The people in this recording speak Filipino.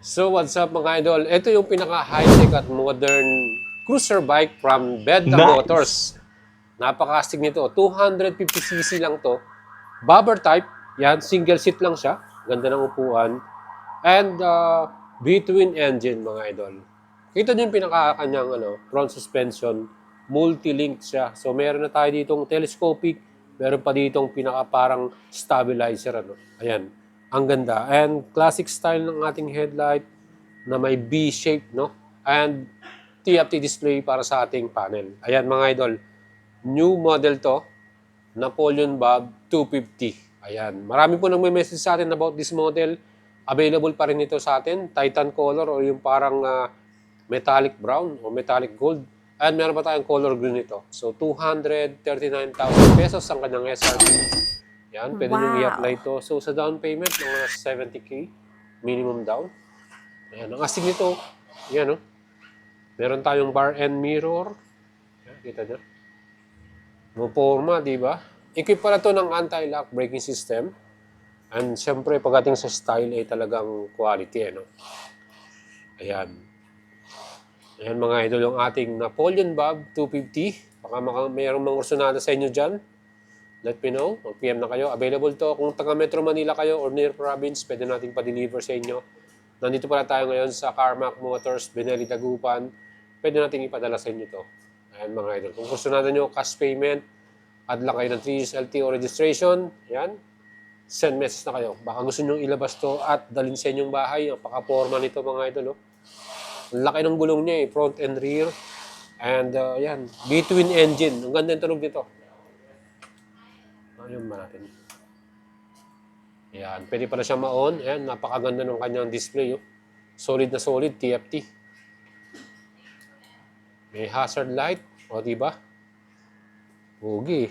So what's up mga idol? Ito yung pinaka-high-tech at modern cruiser bike from Bedla Motors. Napakastig nito. 250cc lang to. Bobber type. Yan, single seat lang siya. Ganda ng upuan. And B-twin engine mga idol. Kita niyo yung pinaka-kanyang front suspension. Multi-link siya. So meron na tayo ditong telescopic. Meron pa ditong pinaka-parang stabilizer. Ayan. Ang ganda. And classic style ng ating headlight na may B-shape, no? And TFT display para sa ating panel. Ayan mga idol. New model to. Napoleon Bob 250. Ayan. Marami po nang may message sa atin about this model. Available pa rin ito sa atin. Titan color o yung parang metallic brown o metallic gold. And meron pa tayong color green ito. So 239,000 pesos ang kanyang SRP. Yan, pwede nyo i-apply ito. So, sa down payment, mga 70K minimum down. Ayan, ang astig nito. Yan, no? Meron tayong bar and mirror. Ayan, kita nyo. Moporma, di ba? Equip pala ito ng anti-lock braking system. And syempre, pagdating sa style, ay talagang quality, no? Ayan. Ayan, mga idol, yung ating Napoleon Bob 250. Baka mayroong mga ursunada sa inyo dyan. Let me know. Mag-PM na kayo. Available to. Kung taga Metro Manila kayo or near province, pwede natin pa-deliver sa inyo. Nandito pala tayo ngayon sa Carmack Motors, Benelli, Dagupan. Pwede natin ipadala sa inyo to. Ayan mga idol. Kung gusto natin nyo, cash payment, add lang kayo ng 3 years LTO registration. Ayan. Send message na kayo. Baka gusto nyo ilabas to at dalhin sa inyong bahay. Ang paka-forma nito mga idol. Oh. Ang laki ng gulong niya front and rear. And ayan, B-twin engine. Ang ganda yung tunog nito. Ayun ba natin? Ayan, pwede pala siya ma-on. Ayan, napakaganda ng kanyang display. Oh. Solid na solid, TFT. May hazard light. O, diba? Pugi.